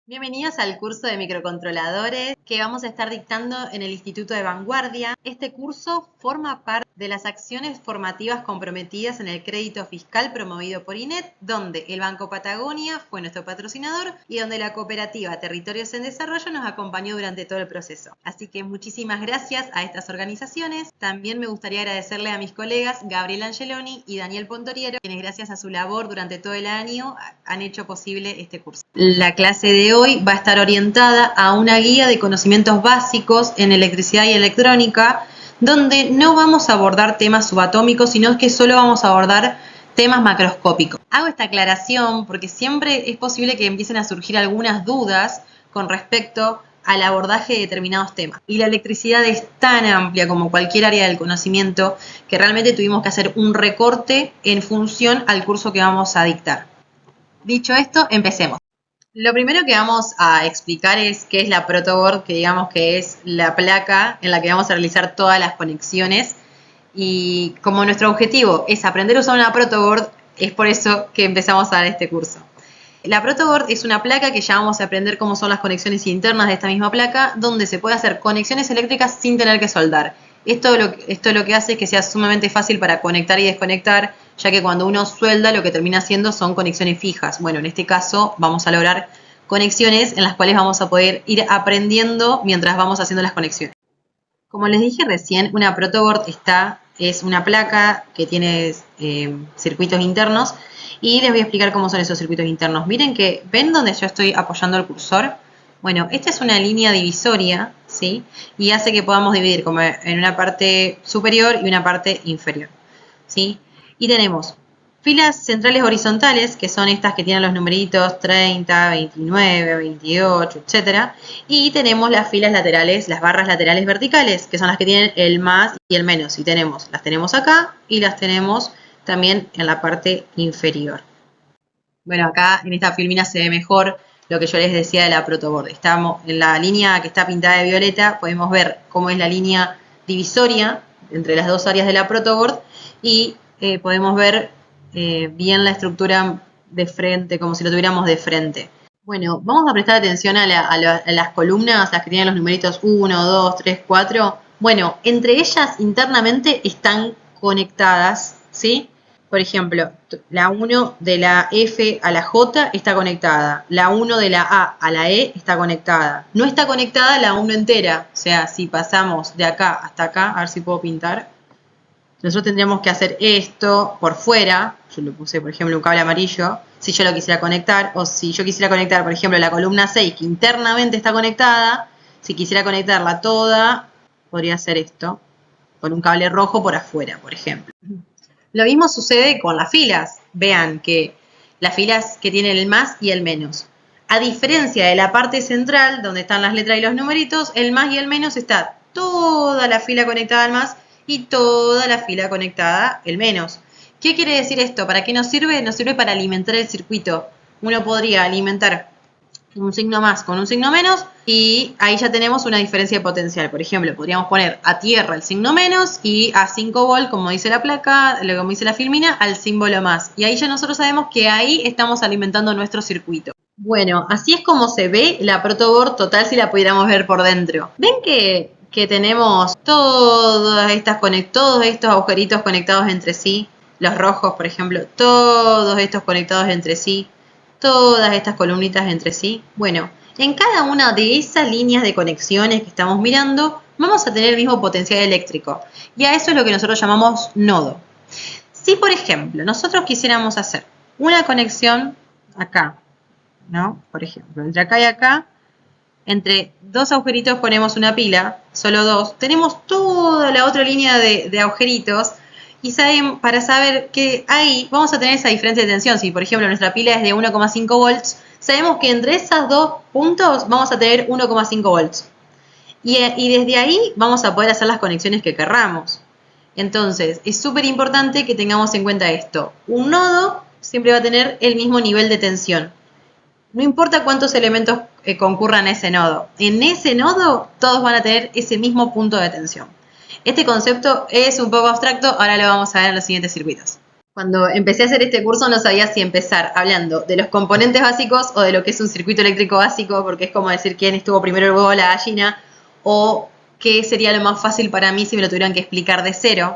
Bienvenidos al curso de microcontroladores que vamos a estar dictando en el Instituto de Vanguardia. Este curso forma parte de las acciones formativas comprometidas en el crédito fiscal promovido por INET, donde el Banco Patagonia fue nuestro patrocinador y donde la cooperativa Territorios en Desarrollo nos acompañó durante todo el proceso. Así que muchísimas gracias a estas organizaciones. También me gustaría agradecerle a mis colegas Gabriel Angeloni y Daniel Pontoriero, quienes gracias a su labor durante todo el año han hecho posible este curso. La clase de hoy va a estar orientada a una guía de conocimientos básicos en electricidad y electrónica, donde no vamos a abordar temas subatómicos, sino que solo vamos a abordar temas macroscópicos. Hago esta aclaración porque siempre es posible que empiecen a surgir algunas dudas con respecto al abordaje de determinados temas. Y la electricidad es tan amplia como cualquier área del conocimiento que realmente tuvimos que hacer un recorte en función al curso que vamos a dictar. Dicho esto, empecemos. Lo primero que vamos a explicar es qué es la protoboard, que digamos que es la placa en la que vamos a realizar todas las conexiones. Y como nuestro objetivo es aprender a usar una protoboard, es por eso que empezamos a dar este curso. La protoboard es una placa que ya vamos a aprender cómo son las conexiones internas de esta misma placa, donde se puede hacer conexiones eléctricas sin tener que soldar. Esto lo que hace es que sea sumamente fácil para conectar y desconectar, ya que cuando uno suelda lo que termina haciendo son conexiones fijas. Bueno, en este caso vamos a lograr conexiones en las cuales vamos a poder ir aprendiendo mientras vamos haciendo las conexiones. Como les dije recién, una protoboard es una placa que tiene circuitos internos y les voy a explicar cómo son esos circuitos internos. Miren que, ¿ven donde yo estoy apoyando el cursor? Bueno, esta es una línea divisoria, ¿sí? Y hace que podamos dividir como en una parte superior y una parte inferior, ¿sí? Y tenemos filas centrales horizontales, que son estas que tienen los numeritos 30, 29, 28, etc. Y tenemos las filas laterales, las barras laterales verticales, que son las que tienen el más y el menos. Y las tenemos acá y las tenemos también en la parte inferior. Bueno, acá en esta filmina se ve mejor lo que yo les decía de la protoboard. Estamos en la línea que está pintada de violeta, podemos ver cómo es la línea divisoria entre las dos áreas de la protoboard y podemos ver bien la estructura de frente, como si lo tuviéramos de frente. Bueno, vamos a prestar atención a las columnas, las que tienen los numeritos 1, 2, 3, 4. Bueno, entre ellas internamente están conectadas, ¿sí? Por ejemplo, la 1 de la F a la J está conectada. La 1 de la A a la E está conectada. No está conectada la 1 entera. O sea, si pasamos de acá hasta acá, a ver si puedo pintar. Nosotros tendríamos que hacer esto por fuera. Yo le puse, por ejemplo, un cable amarillo. Si yo lo quisiera conectar. O si yo quisiera conectar, por ejemplo, la columna 6, que internamente está conectada. Si quisiera conectarla toda, podría hacer esto. Con un cable rojo por afuera, por ejemplo. Lo mismo sucede con las filas. Vean que las filas que tienen el más y el menos. A diferencia de la parte central, donde están las letras y los numeritos, el más y el menos está toda la fila conectada al más y toda la fila conectada al menos. ¿Qué quiere decir esto? ¿Para qué nos sirve? Nos sirve para alimentar el circuito. Uno podría alimentar un signo más con un signo menos y ahí ya tenemos una diferencia de potencial. Por ejemplo, podríamos poner a tierra el signo menos y a 5 volt, como dice la placa, como dice la filmina, al símbolo más. Y ahí ya nosotros sabemos que ahí estamos alimentando nuestro circuito. Bueno, así es como se ve la protoboard total si la pudiéramos ver por dentro. ¿Ven que tenemos todos estos agujeritos conectados entre sí? Los rojos, por ejemplo, todos estos conectados entre sí. Todas estas columnitas entre sí. Bueno, en cada una de esas líneas de conexiones que estamos mirando, vamos a tener el mismo potencial eléctrico. Y a eso es lo que nosotros llamamos nodo. Si, por ejemplo, nosotros quisiéramos hacer una conexión acá, ¿no? Por ejemplo, entre acá y acá, entre dos agujeritos ponemos una pila, solo dos, tenemos toda la otra línea de agujeritos. Y para saber que ahí vamos a tener esa diferencia de tensión. Si, por ejemplo, nuestra pila es de 1,5 volts, sabemos que entre esos dos puntos vamos a tener 1,5 volts. Y desde ahí vamos a poder hacer las conexiones que querramos. Entonces, es súper importante que tengamos en cuenta esto. Un nodo siempre va a tener el mismo nivel de tensión. No importa cuántos elementos concurran a ese nodo. En ese nodo, todos van a tener ese mismo punto de tensión. Este concepto es un poco abstracto, ahora lo vamos a ver en los siguientes circuitos. Cuando empecé a hacer este curso no sabía si empezar hablando de los componentes básicos o de lo que es un circuito eléctrico básico, porque es como decir quién estuvo primero el huevo o la gallina, o qué sería lo más fácil para mí si me lo tuvieran que explicar de cero.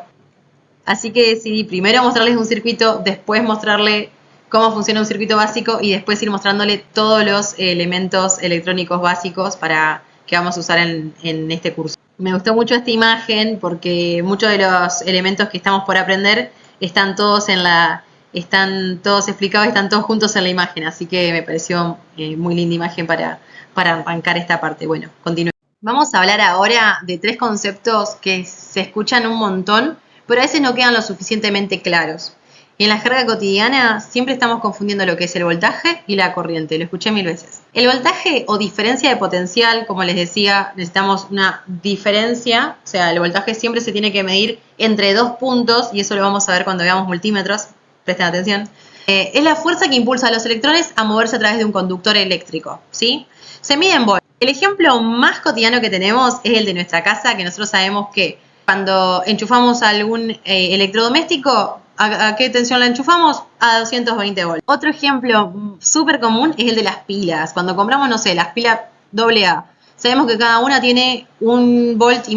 Así que decidí primero mostrarles un circuito, después mostrarle cómo funciona un circuito básico y después ir mostrándole todos los elementos electrónicos básicos para que vamos a usar en este curso. Me gustó mucho esta imagen porque muchos de los elementos que estamos por aprender están todos explicados, están todos juntos en la imagen, así que me pareció muy linda imagen para arrancar esta parte. Bueno, continuemos. Vamos a hablar ahora de 3 conceptos que se escuchan un montón, pero a veces no quedan lo suficientemente claros. Y en la jerga cotidiana siempre estamos confundiendo lo que es el voltaje y la corriente, lo escuché 1000 veces. El voltaje o diferencia de potencial, como les decía, necesitamos una diferencia, o sea, el voltaje siempre se tiene que medir entre 2 puntos, y eso lo vamos a ver cuando veamos multímetros, presten atención. Es la fuerza que impulsa a los electrones a moverse a través de un conductor eléctrico, ¿sí? Se mide en voltios. El ejemplo más cotidiano que tenemos es el de nuestra casa, que nosotros sabemos que cuando enchufamos algún electrodoméstico, ¿a qué tensión la enchufamos? A 220 volts. Otro ejemplo súper común es el de las pilas. Cuando compramos, no sé, las pilas AA, sabemos que cada una tiene 1,5 volts.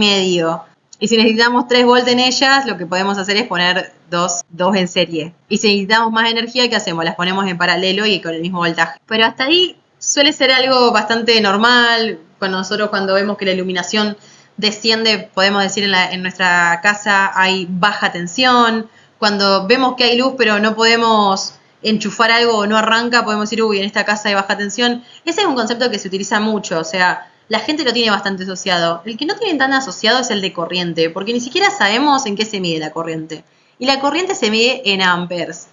Y si necesitamos 3 volts en ellas, lo que podemos hacer es poner dos en serie. Y si necesitamos más energía, ¿qué hacemos? Las ponemos en paralelo y con el mismo voltaje. Pero hasta ahí suele ser algo bastante normal. Nosotros cuando vemos que la iluminación desciende, podemos decir en nuestra casa hay baja tensión. Cuando vemos que hay luz pero no podemos enchufar algo o no arranca, podemos decir, uy, en esta casa hay baja tensión. Ese es un concepto que se utiliza mucho, o sea, la gente lo tiene bastante asociado. El que no tiene tan asociado es el de corriente, porque ni siquiera sabemos en qué se mide la corriente. Y la corriente se mide en amperes.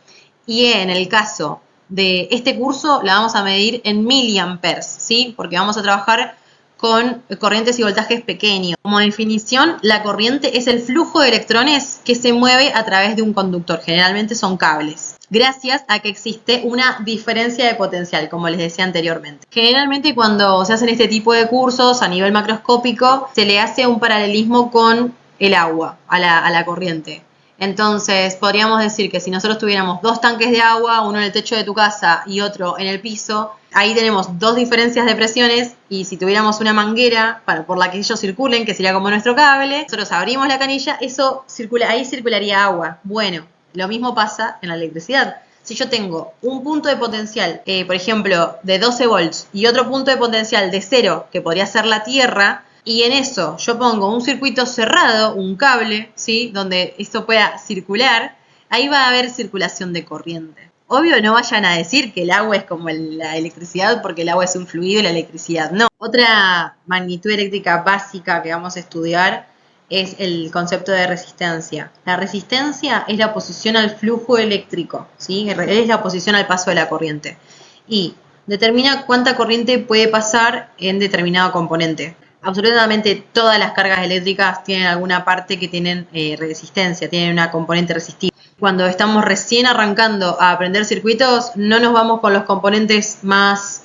Y en el caso de este curso la vamos a medir en miliamperes, ¿sí? Porque vamos a trabajar con corrientes y voltajes pequeños. Como definición, la corriente es el flujo de electrones que se mueve a través de un conductor. Generalmente son cables. Gracias a que existe una diferencia de potencial, como les decía anteriormente. Generalmente cuando se hacen este tipo de cursos a nivel macroscópico, se le hace un paralelismo con el agua, a la corriente. Entonces, podríamos decir que si nosotros tuviéramos 2 tanques de agua, uno en el techo de tu casa y otro en el piso, ahí tenemos 2 diferencias de presiones, y si tuviéramos una manguera por la que ellos circulen, que sería como nuestro cable, nosotros abrimos la canilla, ahí circularía agua. Bueno, lo mismo pasa en la electricidad. Si yo tengo un punto de potencial, por ejemplo, de 12 volts y otro punto de potencial de 0, que podría ser la Tierra, y en eso yo pongo un circuito cerrado, un cable, ¿sí? Donde esto pueda circular, ahí va a haber circulación de corriente. Obvio, no vayan a decir que el agua es como la electricidad, porque el agua es un fluido y la electricidad no. Otra magnitud eléctrica básica que vamos a estudiar es el concepto de resistencia. La resistencia es la oposición al flujo eléctrico, ¿sí? Es la oposición al paso de la corriente. Y determina cuánta corriente puede pasar en determinado componente. Absolutamente todas las cargas eléctricas tienen alguna parte que tienen resistencia, tienen una componente resistiva. Cuando estamos recién arrancando a aprender circuitos, no nos vamos con los componentes más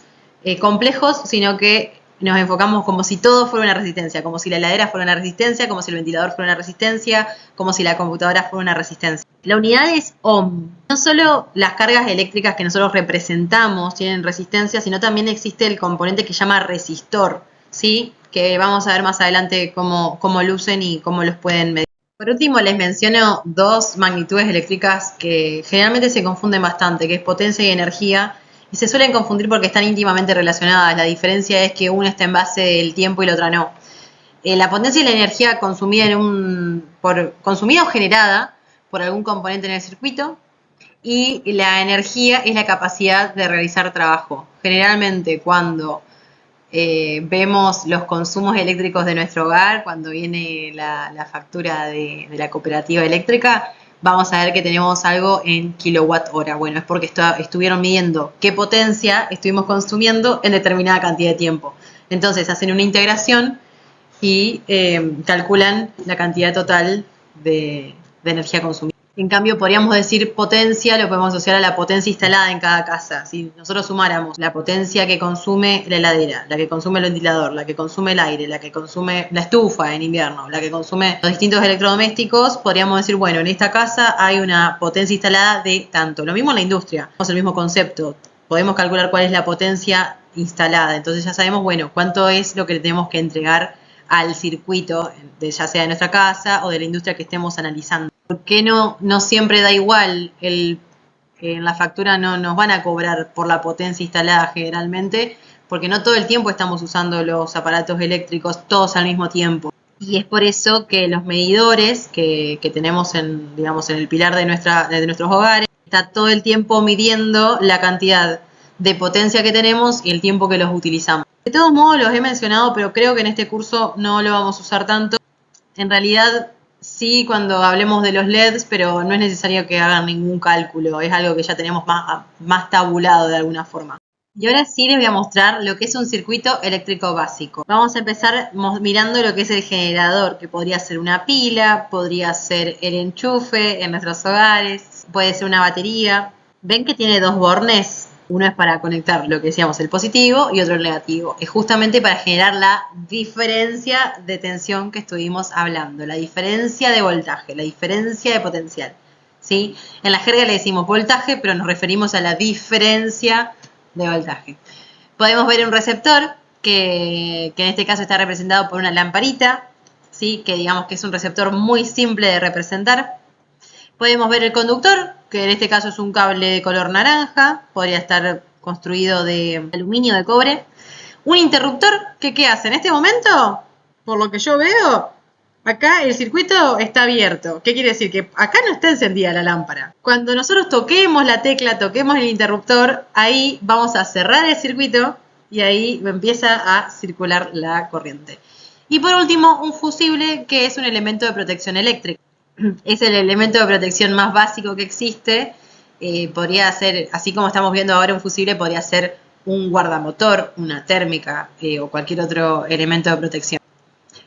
complejos, sino que nos enfocamos como si todo fuera una resistencia, como si la heladera fuera una resistencia, como si el ventilador fuera una resistencia, como si la computadora fuera una resistencia. La unidad es ohm. No solo las cargas eléctricas que nosotros representamos tienen resistencia, sino también existe el componente que se llama resistor, ¿sí? Que vamos a ver más adelante cómo lucen y cómo los pueden medir. Por último, les menciono 2 magnitudes eléctricas que generalmente se confunden bastante, que es potencia y energía, y se suelen confundir porque están íntimamente relacionadas. La diferencia es que una está en base del tiempo y la otra no. La potencia y la energía consumida consumida o generada por algún componente en el circuito, y la energía es la capacidad de realizar trabajo. Generalmente cuando vemos los consumos eléctricos de nuestro hogar, cuando viene la factura de la cooperativa eléctrica, vamos a ver que tenemos algo en kilowatt hora. Bueno, es porque estuvieron midiendo qué potencia estuvimos consumiendo en determinada cantidad de tiempo. Entonces hacen una integración y calculan la cantidad total de energía consumida. En cambio, podríamos decir potencia, lo podemos asociar a la potencia instalada en cada casa. Si nosotros sumáramos la potencia que consume la heladera, la que consume el ventilador, la que consume el aire, la que consume la estufa en invierno, la que consume los distintos electrodomésticos, podríamos decir, bueno, en esta casa hay una potencia instalada de tanto. Lo mismo en la industria, es el mismo concepto. Podemos calcular cuál es la potencia instalada. Entonces ya sabemos, bueno, cuánto es lo que le tenemos que entregar al circuito, ya sea de nuestra casa o de la industria que estemos analizando. ¿Por qué no siempre da igual? En la factura no nos van a cobrar por la potencia instalada generalmente, porque no todo el tiempo estamos usando los aparatos eléctricos todos al mismo tiempo. Y es por eso que los medidores que tenemos en el pilar de nuestros hogares, está todo el tiempo midiendo la cantidad de potencia que tenemos y el tiempo que los utilizamos. De todos modos los he mencionado, pero creo que en este curso no lo vamos a usar tanto. En realidad sí, cuando hablemos de los LEDs, pero no es necesario que hagan ningún cálculo, es algo que ya tenemos más tabulado de alguna forma. Y ahora sí les voy a mostrar lo que es un circuito eléctrico básico. Vamos a empezar mirando lo que es el generador, que podría ser una pila, podría ser el enchufe en nuestros hogares, puede ser una batería. ¿Ven que tiene dos bornes? Uno es para conectar lo que decíamos, el positivo, y otro el negativo. Es justamente para generar la diferencia de tensión que estuvimos hablando, la diferencia de voltaje, la diferencia de potencial, ¿sí? En la jerga le decimos voltaje, pero nos referimos a la diferencia de voltaje. Podemos ver un receptor que en este caso está representado por una lamparita, ¿sí? Que digamos que es un receptor muy simple de representar. Podemos ver el conductor, que en este caso es un cable de color naranja, podría estar construido de aluminio, de cobre. Un interruptor, que ¿qué hace? En este momento, por lo que yo veo, acá el circuito está abierto. ¿Qué quiere decir? Que acá no está encendida la lámpara. Cuando nosotros toquemos la tecla, toquemos el interruptor, ahí vamos a cerrar el circuito y ahí empieza a circular la corriente. Y por último, un fusible, que es un elemento de protección eléctrica. Es el elemento de protección más básico que existe. Podría ser, así como estamos viendo ahora un fusible, podría ser un guardamotor, una térmica o cualquier otro elemento de protección.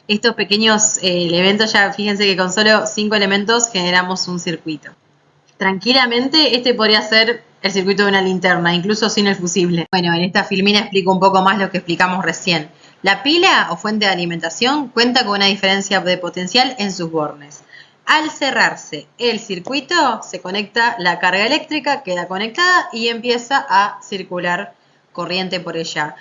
Estos pequeños elementos, ya fíjense que con solo 5 elementos generamos un circuito. Tranquilamente este podría ser el circuito de una linterna, incluso sin el fusible. Bueno, en esta filmina explico un poco más lo que explicamos recién. La pila o fuente de alimentación cuenta con una diferencia de potencial en sus bornes. Al cerrarse el circuito, se conecta la carga eléctrica, queda conectada y empieza a circular corriente por ella.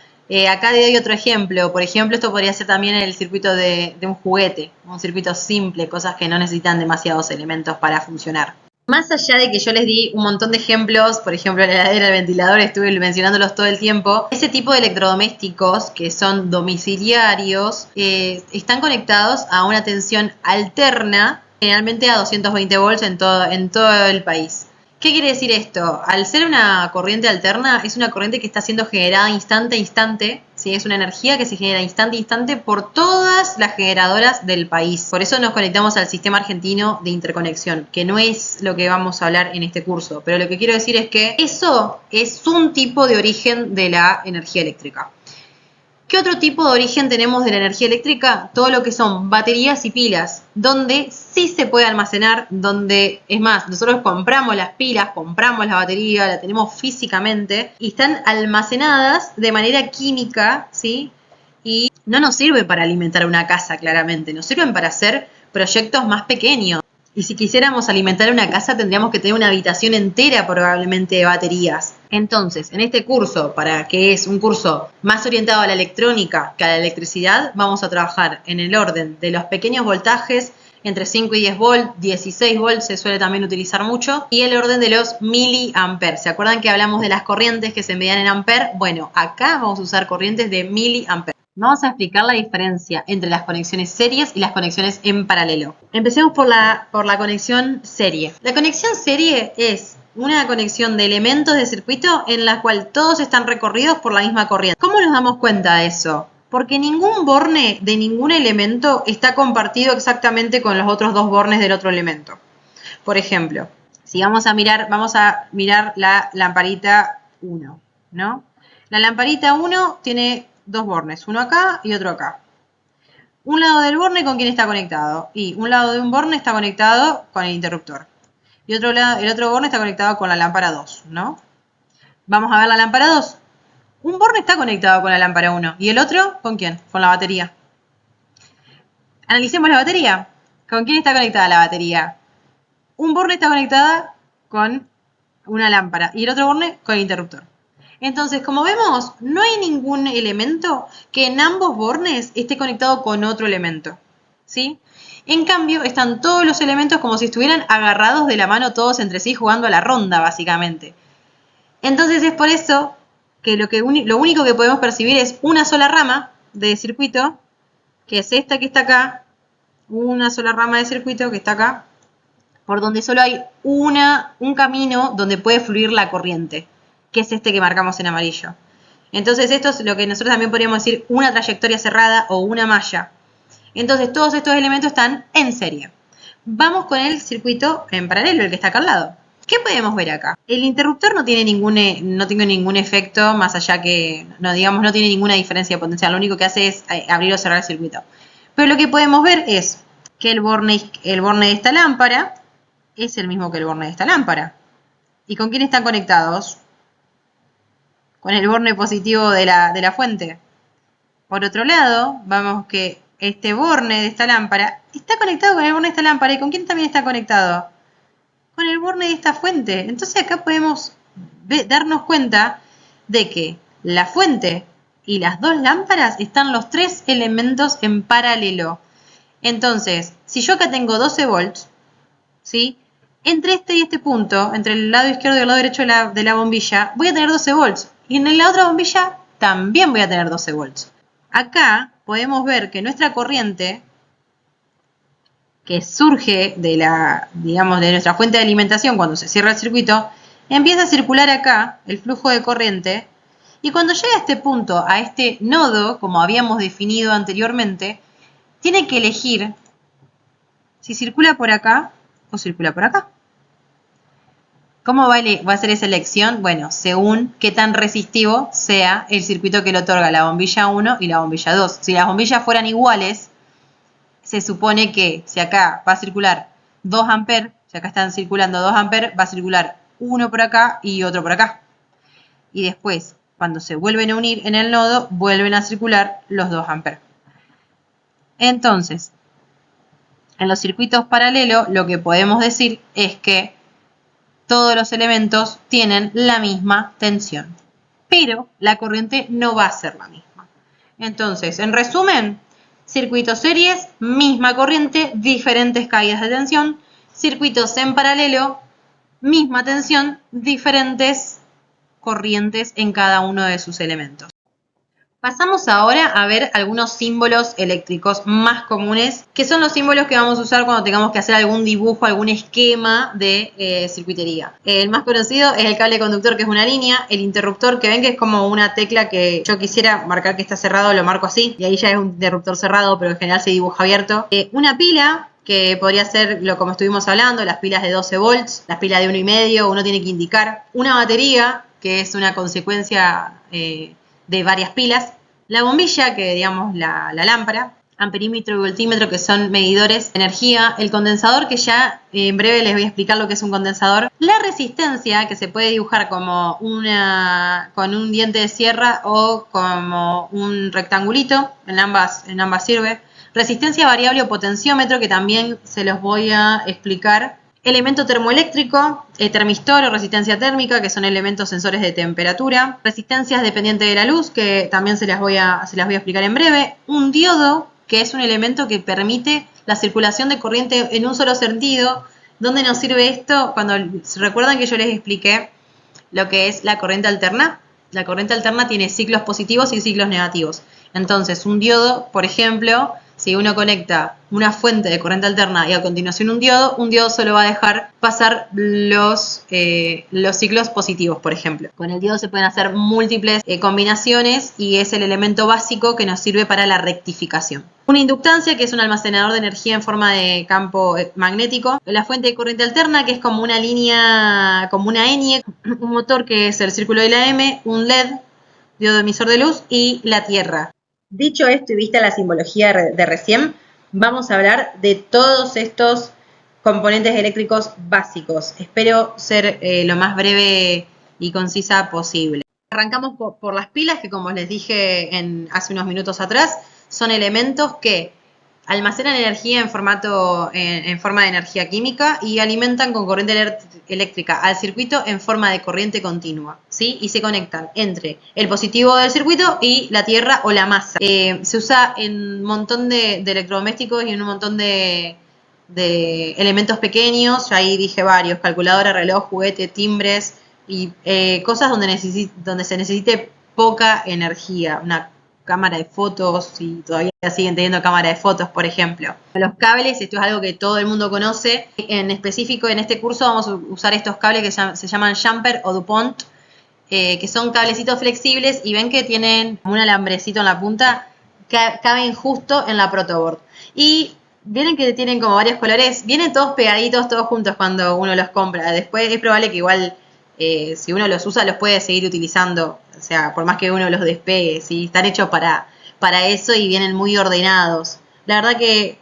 Acá le doy otro ejemplo. Por ejemplo, esto podría ser también el circuito de un juguete, un circuito simple, cosas que no necesitan demasiados elementos para funcionar. Más allá de que yo les di un montón de ejemplos, por ejemplo, la heladera, el ventilador, estuve mencionándolos todo el tiempo, ese tipo de electrodomésticos que son domiciliarios están conectados a una tensión alterna, generalmente a 220 volts en todo el país. ¿Qué quiere decir esto? Al ser una corriente alterna, es una corriente que está siendo generada instante a instante, ¿sí? Es una energía que se genera instante a instante por todas las generadoras del país. Por eso nos conectamos al sistema argentino de interconexión, que no es lo que vamos a hablar en este curso, pero lo que quiero decir es que eso es un tipo de origen de la energía eléctrica. ¿Qué otro tipo de origen tenemos de la energía eléctrica? Todo lo que son baterías y pilas, donde sí se puede almacenar, donde, es más, nosotros compramos las pilas, compramos la batería, la tenemos físicamente y están almacenadas de manera química, ¿sí? Y no nos sirven para alimentar una casa, claramente, nos sirven para hacer proyectos más pequeños. Y si quisiéramos alimentar una casa tendríamos que tener una habitación entera probablemente de baterías. Entonces, en este curso, para que es un curso más orientado a la electrónica que a la electricidad, vamos a trabajar en el orden de los pequeños voltajes, entre 5 y 10 volts, 16 volts se suele también utilizar mucho, y el orden de los miliamperes. ¿Se acuerdan que hablamos de las corrientes que se medían en amperes? Bueno, acá vamos a usar corrientes de miliamperes. Vamos a explicar la diferencia entre las conexiones series y las conexiones en paralelo. Empecemos por la conexión serie. La conexión serie es una conexión de elementos de circuito en la cual todos están recorridos por la misma corriente. ¿Cómo nos damos cuenta de eso? Porque ningún borne de ningún elemento está compartido exactamente con los otros dos bornes del otro elemento. Por ejemplo, si vamos a mirar la lamparita 1, ¿no? La lamparita 1 tiene dos bornes, uno acá y otro acá. Un lado del borne con quién está conectado y un lado de un borne está conectado con el interruptor. y el otro borne está conectado con la lámpara 2, ¿no? Vamos a ver la lámpara 2. Un borne está conectado con la lámpara 1. ¿Y el otro con quién? Con la batería. Analicemos la batería. ¿Con quién está conectada la batería? Un borne está conectada con una lámpara y el otro borne con el interruptor. Entonces, como vemos, no hay ningún elemento que en ambos bornes esté conectado con otro elemento, ¿sí? En cambio, están todos los elementos como si estuvieran agarrados de la mano todos entre sí jugando a la ronda, básicamente. Entonces es por eso que lo único que podemos percibir es una sola rama de circuito, que es esta que está acá, una sola rama de circuito que está acá, por donde solo hay un camino donde puede fluir la corriente, que es este que marcamos en amarillo. Entonces esto es lo que nosotros también podríamos decir una trayectoria cerrada o una malla. Entonces todos estos elementos están en serie. Vamos con el circuito en paralelo, el que está acá al lado. ¿Qué podemos ver acá? El interruptor no tiene ningún efecto más allá que, no tiene ninguna diferencia de potencial. Lo único que hace es abrir o cerrar el circuito. Pero lo que podemos ver es que el borne de esta lámpara es el mismo que el borne de esta lámpara. ¿Y con quién están conectados? Con el borne positivo de la fuente. Por otro lado, vamos que este borne de esta lámpara está conectado con el borne de esta lámpara. ¿Y con quién también está conectado? Con el borne de esta fuente. Entonces acá podemos darnos cuenta de que la fuente y las dos lámparas están los tres elementos en paralelo. Entonces, si yo acá tengo 12 volts, ¿sí? Entre este y este punto, entre el lado izquierdo y el lado derecho de la bombilla, voy a tener 12 volts. Y en la otra bombilla también voy a tener 12 volts. Acá podemos ver que nuestra corriente, que surge de nuestra fuente de alimentación cuando se cierra el circuito, empieza a circular acá el flujo de corriente y cuando llega a este punto, a este nodo, como habíamos definido anteriormente, tiene que elegir si circula por acá o circula por acá. ¿Cómo va a ser esa elección? Bueno, según qué tan resistivo sea el circuito que le otorga la bombilla 1 y la bombilla 2. Si las bombillas fueran iguales, se supone que si acá va a circular 2 amperes, si acá están circulando 2 amperes, va a circular uno por acá y otro por acá. Y después, cuando se vuelven a unir en el nodo, vuelven a circular los 2 amperes. Entonces, en los circuitos paralelos, lo que podemos decir es que todos los elementos tienen la misma tensión, pero la corriente no va a ser la misma. Entonces, en resumen, circuitos series, misma corriente, diferentes caídas de tensión. Circuitos en paralelo, misma tensión, diferentes corrientes en cada uno de sus elementos. Pasamos ahora a ver algunos símbolos eléctricos más comunes, que son los símbolos que vamos a usar cuando tengamos que hacer algún dibujo, algún esquema de circuitería. El más conocido es el cable conductor, que es una línea. El interruptor, que ven que es como una tecla que yo quisiera marcar que está cerrado, lo marco así, y ahí ya es un interruptor cerrado, pero en general se dibuja abierto. Una pila, que podría ser como estuvimos hablando, las pilas de 12 volts, las pilas de 1,5, uno tiene que indicar. Una batería, que es una consecuencia de varias pilas. La bombilla, que digamos la lámpara, amperímetro y voltímetro, que son medidores de energía, el condensador, que ya en breve les voy a explicar lo que es un condensador, la resistencia, que se puede dibujar como con un diente de sierra o como un rectangulito, en ambas sirve, resistencia variable o potenciómetro, que también se los voy a explicar. Elemento termoeléctrico, termistor o resistencia térmica, que son elementos sensores de temperatura. Resistencias dependientes de la luz, que también se las voy a explicar en breve. Un diodo, que es un elemento que permite la circulación de corriente en un solo sentido. ¿Dónde nos sirve esto? Cuando se recuerdan que yo les expliqué lo que es la corriente alterna. La corriente alterna tiene ciclos positivos y ciclos negativos. Entonces, un diodo, por ejemplo, si uno conecta una fuente de corriente alterna y a continuación un diodo solo va a dejar pasar los ciclos positivos, por ejemplo. Con el diodo se pueden hacer múltiples combinaciones y es el elemento básico que nos sirve para la rectificación. Una inductancia, que es un almacenador de energía en forma de campo magnético. La fuente de corriente alterna, que es como una línea, como una ENIAC. Un motor, que es el círculo de la M. Un LED, diodo emisor de luz, y la Tierra. Dicho esto y vista la simbología de recién, vamos a hablar de todos estos componentes eléctricos básicos. Espero ser lo más breve y concisa posible. Arrancamos por las pilas, que como les dije hace unos minutos atrás, son elementos que almacenan energía en forma de energía química y alimentan con corriente eléctrica al circuito en forma de corriente continua, ¿sí? Y se conectan entre el positivo del circuito y la tierra o la masa. Se usa en un montón de electrodomésticos y en un montón de elementos pequeños. Ya ahí dije varios: calculadora, reloj, juguete, timbres y cosas donde se necesite poca energía. Una cámara de fotos, y todavía siguen teniendo cámara de fotos, por ejemplo. Los cables, esto es algo que todo el mundo conoce. En específico, en este curso vamos a usar estos cables que se llaman jumper o DuPont, que son cablecitos flexibles y ven que tienen un alambrecito en la punta, que caben justo en la protoboard. Y vienen que tienen como varios colores, vienen todos pegaditos, todos juntos cuando uno los compra. Después es probable que igual si uno los usa, los puede seguir utilizando, o sea, por más que uno los despegue, ¿sí? Están hechos para eso y vienen muy ordenados. La verdad que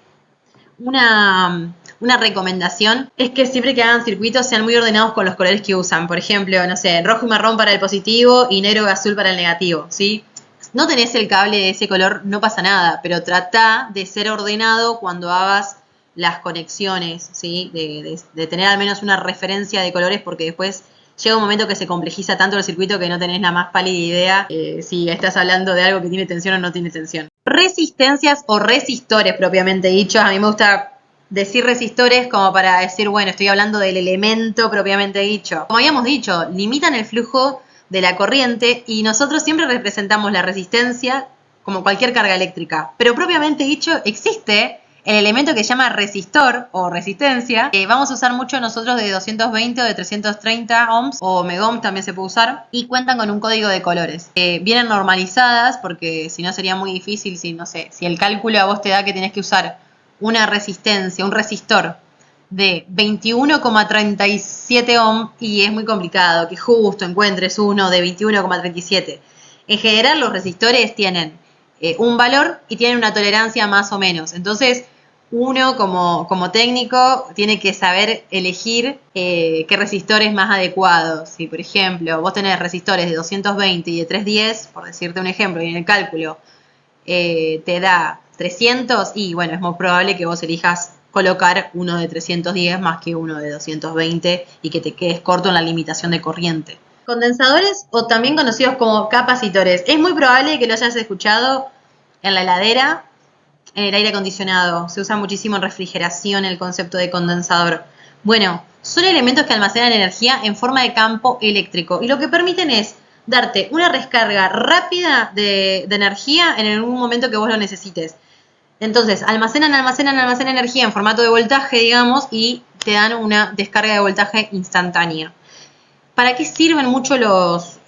una recomendación es que siempre que hagan circuitos sean muy ordenados con los colores que usan. Por ejemplo, no sé, rojo y marrón para el positivo y negro y azul para el negativo, ¿sí? No tenés el cable de ese color, no pasa nada, pero trata de ser ordenado cuando hagas las conexiones, ¿sí? De tener al menos una referencia de colores, porque después llega un momento que se complejiza tanto el circuito que no tenés la más pálida idea si estás hablando de algo que tiene tensión o no tiene tensión. Resistencias o resistores propiamente dichos. A mí me gusta decir resistores como para decir, bueno, estoy hablando del elemento propiamente dicho. Como habíamos dicho, limitan el flujo de la corriente y nosotros siempre representamos la resistencia como cualquier carga eléctrica. Pero propiamente dicho, existe el elemento que se llama resistor o resistencia. Vamos a usar mucho nosotros de 220 o de 330 ohms o megohms también se puede usar, y cuentan con un código de colores. Vienen normalizadas porque si no sería muy difícil, si el cálculo a vos te da que tenés que usar una resistencia, un resistor de 21,37 ohms y es muy complicado que justo encuentres uno de 21,37. En general los resistores tienen un valor y tienen una tolerancia más o menos. Entonces uno como técnico tiene que saber elegir qué resistor es más adecuado. Si por ejemplo vos tenés resistores de 220 y de 310, por decirte un ejemplo, y en el cálculo te da 300, y bueno, es muy probable que vos elijas colocar uno de 310 más que uno de 220 y que te quedes corto en la limitación de corriente. Condensadores, o también conocidos como capacitores. Es muy probable que lo hayas escuchado en la heladera, en el aire acondicionado. Se usa muchísimo en refrigeración el concepto de condensador. Bueno, son elementos que almacenan energía en forma de campo eléctrico y lo que permiten es darte una descarga rápida de energía en algún momento que vos lo necesites. Entonces, almacenan energía en formato de voltaje, digamos, y te dan una descarga de voltaje instantánea. ¿Para qué sirven mucho los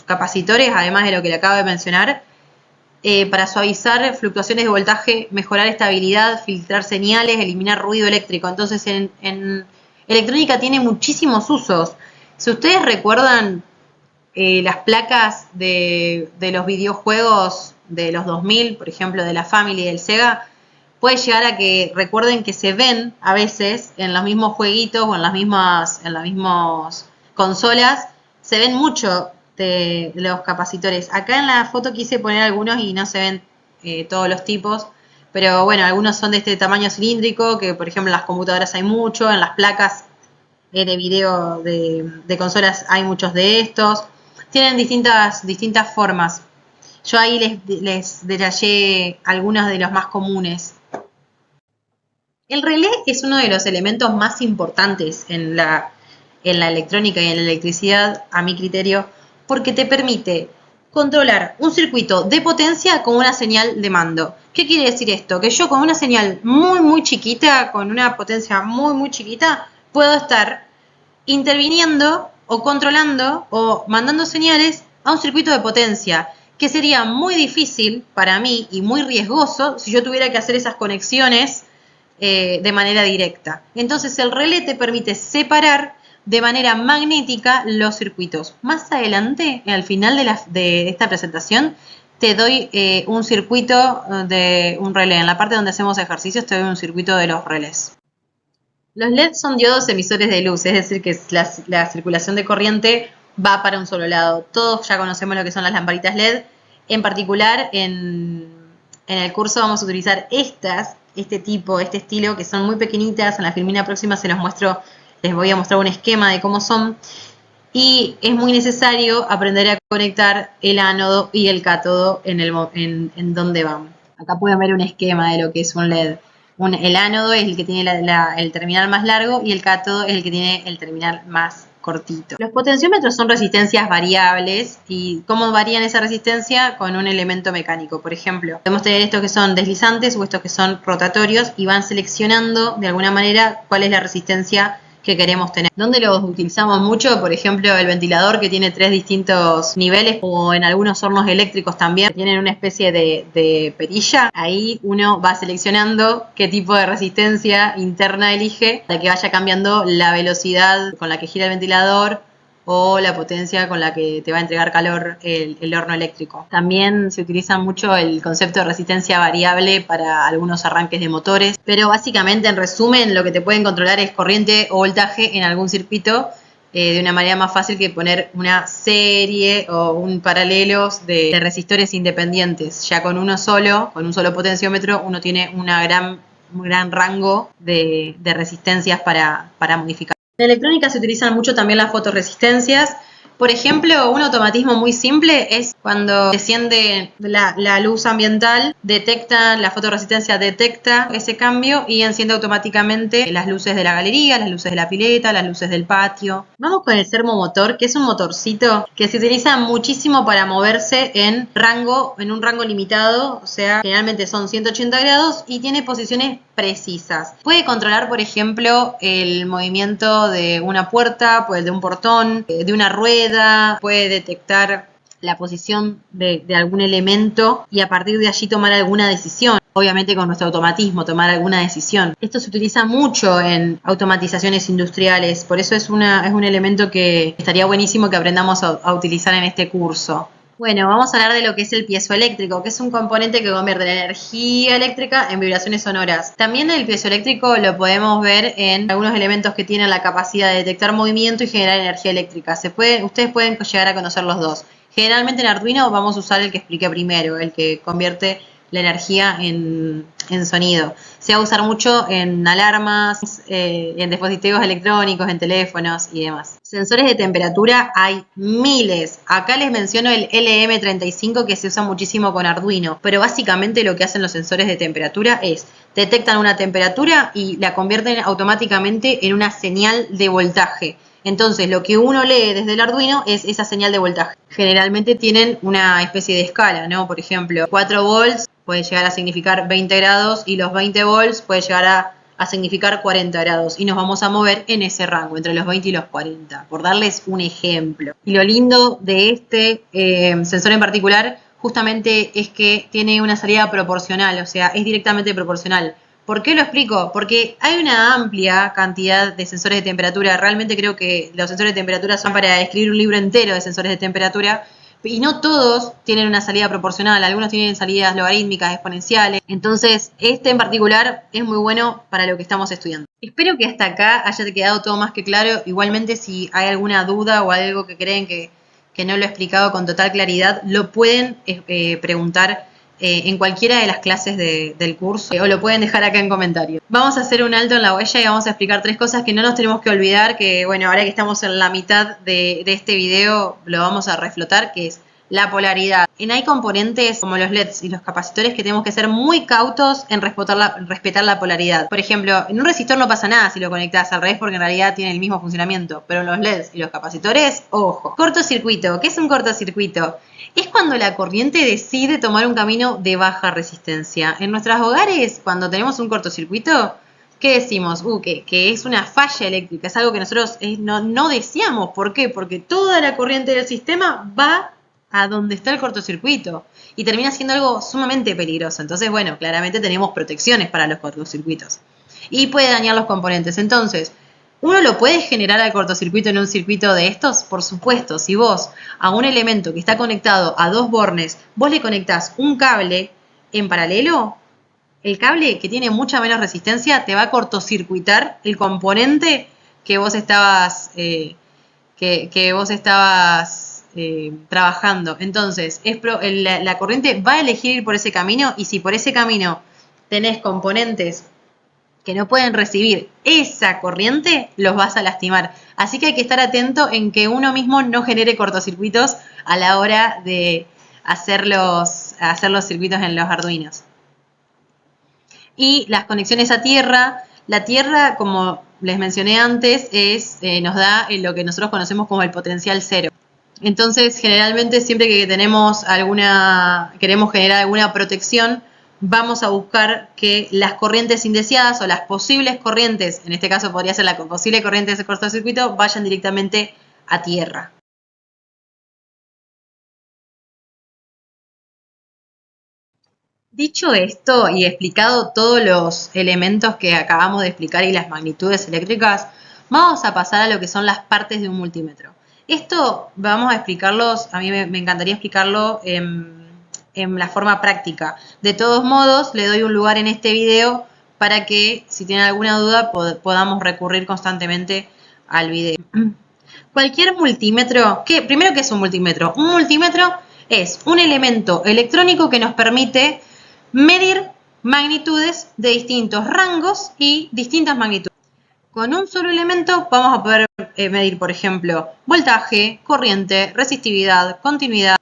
capacitores, además de lo que le acabo de mencionar? Para suavizar fluctuaciones de voltaje, mejorar estabilidad, filtrar señales, eliminar ruido eléctrico. Entonces, en electrónica tiene muchísimos usos. Si ustedes recuerdan las placas de los videojuegos de los 2000, por ejemplo, de la Family y del Sega, puede llegar a que recuerden que se ven a veces en los mismos jueguitos o en las mismas consolas, se ven mucho de los capacitores. Acá en la foto quise poner algunos y no se ven todos los tipos, pero bueno, algunos son de este tamaño cilíndrico, que por ejemplo en las computadoras hay mucho, en las placas de video de consolas hay muchos de estos. Tienen distintas formas. Yo ahí les detallé algunos de los más comunes. El relé es uno de los elementos más importantes en la electrónica y en la electricidad, a mi criterio, porque te permite controlar un circuito de potencia con una señal de mando. ¿Qué quiere decir esto? Que yo con una señal muy muy chiquita, con una potencia muy muy chiquita, puedo estar interviniendo o controlando o mandando señales a un circuito de potencia, que sería muy difícil para mí y muy riesgoso si yo tuviera que hacer esas conexiones de manera directa. Entonces el relé te permite separar de manera magnética los circuitos. Más adelante, al final de esta presentación, te doy un circuito de un relé. En la parte donde hacemos ejercicios te doy un circuito de los relés. Los LED son diodos emisores de luz, es decir, que la circulación de corriente va para un solo lado. Todos ya conocemos lo que son las lamparitas LED. En particular, en el curso vamos a utilizar este estilo, que son muy pequeñitas. En la filmina próxima les voy a mostrar un esquema de cómo son. Y es muy necesario aprender a conectar el ánodo y el cátodo en donde van. Acá pueden ver un esquema de lo que es un LED. El ánodo es el que tiene el terminal más largo y el cátodo es el que tiene el terminal más cortito. Los potenciómetros son resistencias variables. ¿Y cómo varían esa resistencia? Con un elemento mecánico. Por ejemplo, podemos tener estos que son deslizantes o estos que son rotatorios y van seleccionando de alguna manera cuál es la resistencia que queremos tener. ¿Dónde los utilizamos mucho? Por ejemplo, el ventilador, que tiene 3 distintos niveles, o en algunos hornos eléctricos también, que tienen una especie de perilla. Ahí uno va seleccionando qué tipo de resistencia interna elige para que vaya cambiando la velocidad con la que gira el ventilador o la potencia con la que te va a entregar calor el horno eléctrico. También se utiliza mucho el concepto de resistencia variable para algunos arranques de motores, pero básicamente, en resumen, lo que te pueden controlar es corriente o voltaje en algún circuito de una manera más fácil que poner una serie o un paralelos de resistores independientes. Ya con un solo potenciómetro, uno tiene un gran rango de resistencias para modificar. En electrónica se utilizan mucho también las fotorresistencias. Por ejemplo, un automatismo muy simple es cuando desciende la luz ambiental, la fotorresistencia detecta ese cambio y enciende automáticamente las luces de la galería, las luces de la pileta, las luces del patio. Vamos con el servomotor, que es un motorcito que se utiliza muchísimo para moverse en un rango limitado, o sea, generalmente son 180 grados y tiene posiciones precisas. Puede controlar, por ejemplo, el movimiento de una puerta, de un portón, de una rueda, puede detectar la posición de algún elemento y a partir de allí tomar alguna decisión. Obviamente con nuestro automatismo, tomar alguna decisión. Esto se utiliza mucho en automatizaciones industriales, por eso es un elemento que estaría buenísimo que aprendamos a utilizar en este curso. Bueno, vamos a hablar de lo que es el piezoeléctrico, que es un componente que convierte la energía eléctrica en vibraciones sonoras. También el piezoeléctrico lo podemos ver en algunos elementos que tienen la capacidad de detectar movimiento y generar energía eléctrica. Ustedes pueden llegar a conocer los dos. Generalmente en Arduino vamos a usar el que expliqué primero, el que convierte la energía en sonido. Se va a usar mucho en alarmas, en dispositivos electrónicos, en teléfonos y demás. Sensores de temperatura hay miles. Acá les menciono el LM35, que se usa muchísimo con Arduino, pero básicamente lo que hacen los sensores de temperatura es detectan una temperatura y la convierten automáticamente en una señal de voltaje. Entonces lo que uno lee desde el Arduino es esa señal de voltaje. Generalmente tienen una especie de escala, ¿no? Por ejemplo, 4 volts puede llegar a significar 20 grados y los 20 volts puede llegar a significar 40 grados. Y nos vamos a mover en ese rango, entre los 20 y los 40, por darles un ejemplo. Y lo lindo de este sensor en particular justamente es que tiene una salida proporcional, o sea, es directamente proporcional. ¿Por qué lo explico? Porque hay una amplia cantidad de sensores de temperatura. Realmente creo que los sensores de temperatura son para escribir un libro entero de sensores de temperatura. Y no todos tienen una salida proporcional. Algunos tienen salidas logarítmicas, exponenciales. Entonces, este en particular es muy bueno para lo que estamos estudiando. Espero que hasta acá haya quedado todo más que claro. Igualmente, si hay alguna duda o algo que creen que no lo he explicado con total claridad, lo pueden preguntar en cualquiera de las clases del curso o lo pueden dejar acá en comentarios. Vamos a hacer un alto en la huella y vamos a explicar 3 cosas que no nos tenemos que olvidar, que bueno, ahora que estamos en la mitad de este video lo vamos a reflotar, que es la polaridad. Hay componentes como los LEDs y los capacitores que tenemos que ser muy cautos en respetar la polaridad. Por ejemplo, en un resistor no pasa nada si lo conectas al revés porque en realidad tiene el mismo funcionamiento, pero en los LEDs y los capacitores, ojo. Cortocircuito. ¿Qué es un cortocircuito? Es cuando la corriente decide tomar un camino de baja resistencia. En nuestros hogares, cuando tenemos un cortocircuito, ¿qué decimos? Que es una falla eléctrica, es algo que nosotros no deseamos. ¿Por qué? Porque toda la corriente del sistema va a donde está el cortocircuito y termina siendo algo sumamente peligroso. Entonces, bueno, claramente tenemos protecciones para los cortocircuitos y puede dañar los componentes. Entonces, ¿uno lo puede generar al cortocircuito en un circuito de estos? Por supuesto, si vos a un elemento que está conectado a 2 bornes, vos le conectás un cable en paralelo, El cable que tiene mucha menos resistencia te va a cortocircuitar el componente que vos estabas, trabajando. Entonces, la corriente va a elegir ir por ese camino, y si por ese camino tenés componentes que no pueden recibir esa corriente, los vas a lastimar. Así que hay que estar atento en que uno mismo no genere cortocircuitos a la hora de hacer los circuitos en los Arduinos. Y las conexiones a tierra. La tierra, como les mencioné antes, nos da lo que nosotros conocemos como el potencial cero. Entonces, generalmente, siempre que queremos generar alguna protección, vamos a buscar que las corrientes indeseadas o las posibles corrientes, en este caso podría ser la posible corriente de ese cortocircuito, vayan directamente a tierra. Dicho esto y explicado todos los elementos que acabamos de explicar y las magnitudes eléctricas, vamos a pasar a lo que son las partes de un multímetro. Esto vamos a explicarlos, a mí me encantaría explicarlo en la forma práctica. De todos modos, le doy un lugar en este video para que, si tienen alguna duda, podamos recurrir constantemente al video. Cualquier multímetro, primero, ¿qué es un multímetro? Un multímetro es un elemento electrónico que nos permite medir magnitudes de distintos rangos y distintas magnitudes. Con un solo elemento vamos a poder medir, por ejemplo, voltaje, corriente, resistividad, continuidad.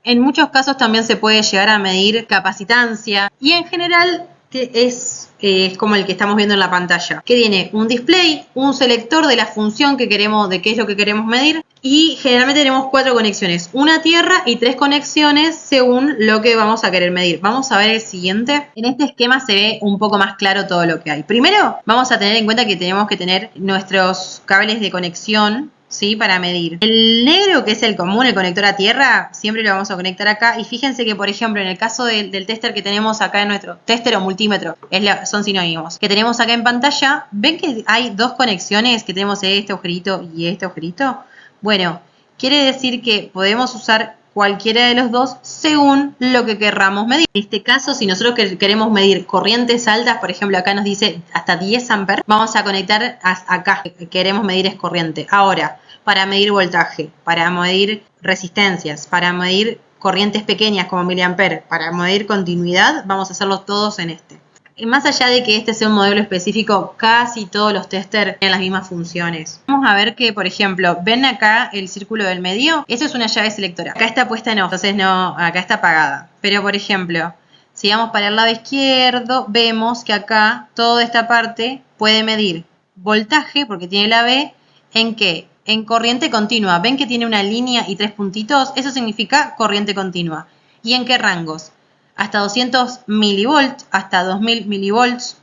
En muchos casos también se puede llegar a medir capacitancia, y en general es como el que estamos viendo en la pantalla, que tiene un display, un selector de la función que queremos, de qué es lo que queremos medir, y generalmente tenemos 4 conexiones, una a tierra y 3 conexiones según lo que vamos a querer medir. Vamos a ver el siguiente. En este esquema se ve un poco más claro todo lo que hay. Primero, vamos a tener en cuenta que tenemos que tener nuestros cables de conexión, ¿sí? Para medir. El negro, que es el común, el conector a tierra, siempre lo vamos a conectar acá. Y fíjense que, por ejemplo, en el caso del tester que tenemos acá en nuestro tester o multímetro, son sinónimos, que tenemos acá en pantalla, ¿ven que hay 2 conexiones? Que tenemos este agujerito y este agujerito. Bueno, quiere decir que podemos usar cualquiera de los dos según lo que querramos medir. En este caso, si nosotros queremos medir corrientes altas, por ejemplo, acá nos dice hasta 10 amperes, vamos a conectar acá, que queremos medir es corriente. Ahora, para medir voltaje, para medir resistencias, para medir corrientes pequeñas como miliamperes, para medir continuidad, vamos a hacerlos todos en este. Y más allá de que este sea un modelo específico, casi todos los testers tienen las mismas funciones. Vamos a ver que, por ejemplo, ven acá el círculo del medio. Eso es una llave selectora. Acá está puesta en off, entonces no, acá está apagada. Pero, por ejemplo, si vamos para el lado izquierdo, vemos que acá toda esta parte puede medir voltaje, porque tiene la B, ¿en qué? En corriente continua. ¿Ven que tiene una línea y 3 puntitos? Eso significa corriente continua. ¿Y en qué rangos? Hasta 200 milivolts, hasta 2000 milivolts,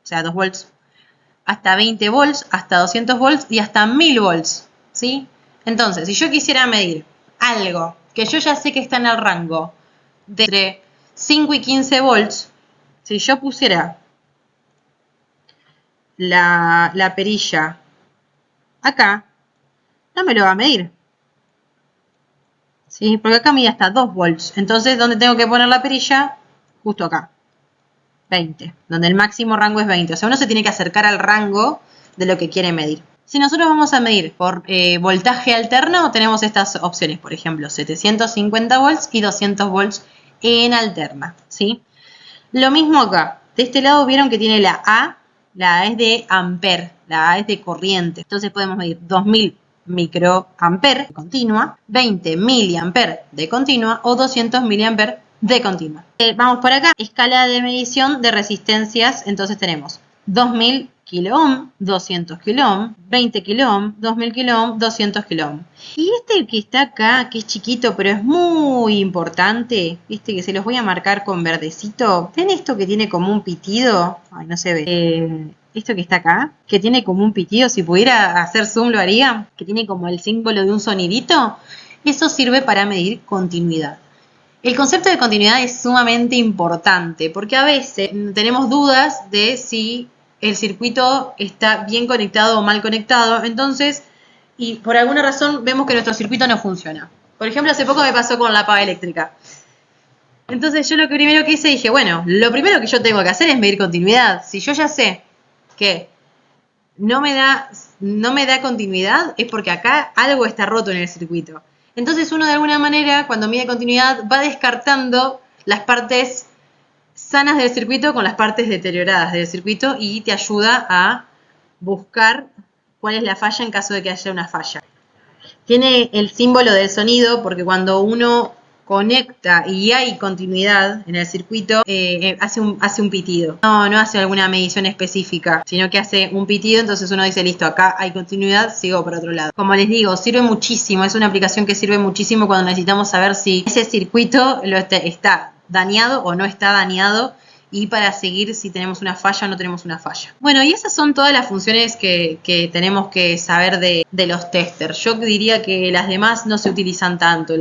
o sea, 2 volts, hasta 20 volts, hasta 200 volts y hasta 1000 volts, ¿sí? Entonces, si yo quisiera medir algo que yo ya sé que está en el rango de entre 5 y 15 volts, si yo pusiera la perilla acá, no me lo va a medir. ¿Sí? Porque acá mide hasta 2 volts. Entonces, ¿dónde tengo que poner la perilla? Justo acá. 20. Donde el máximo rango es 20. O sea, uno se tiene que acercar al rango de lo que quiere medir. Si nosotros vamos a medir por voltaje alterno, tenemos estas opciones. Por ejemplo, 750 volts y 200 volts en alterna. ¿Sí? Lo mismo acá. De este lado vieron que tiene la A. La A es de amper. La A es de corriente. Entonces podemos medir 2000 microamper de continua, 20 miliamper de continua o 200 miliamper de continua. Vamos por acá, escala de medición de resistencias. Entonces tenemos 2000 kiloohm, 200 kiloohm, 20 kiloohm, 2000 kiloohm, 200 kiloohm. Y este que está acá, que es chiquito pero es muy importante, que se los voy a marcar con verdecito. ¿Ven esto que tiene como un pitido? Ay, no se ve. Esto que está acá, que tiene como un pitido, si pudiera hacer zoom lo haría, que tiene como el símbolo de un sonidito, eso sirve para medir continuidad. El concepto de continuidad es sumamente importante porque a veces tenemos dudas de si el circuito está bien conectado o mal conectado, entonces, y por alguna razón vemos que nuestro circuito no funciona. Por ejemplo, hace poco me pasó con la pava eléctrica. Entonces yo lo primero que hice, dije, bueno, lo primero que yo tengo que hacer es medir continuidad. Si yo ya sé que no me da continuidad, es porque acá algo está roto en el circuito. Entonces uno de alguna manera, cuando mide continuidad, va descartando las partes sanas del circuito con las partes deterioradas del circuito y te ayuda a buscar cuál es la falla en caso de que haya una falla. Tiene el símbolo del sonido porque cuando uno conecta y hay continuidad en el circuito, hace un pitido. No hace alguna medición específica, sino que hace un pitido, entonces uno dice, listo, acá hay continuidad, sigo por otro lado. Como les digo, sirve muchísimo, es una aplicación que sirve muchísimo cuando necesitamos saber si ese circuito está dañado o no está dañado, y para seguir si tenemos una falla o no tenemos una falla. Bueno, y esas son todas las funciones que tenemos que saber de los testers. Yo diría que las demás no se utilizan tanto.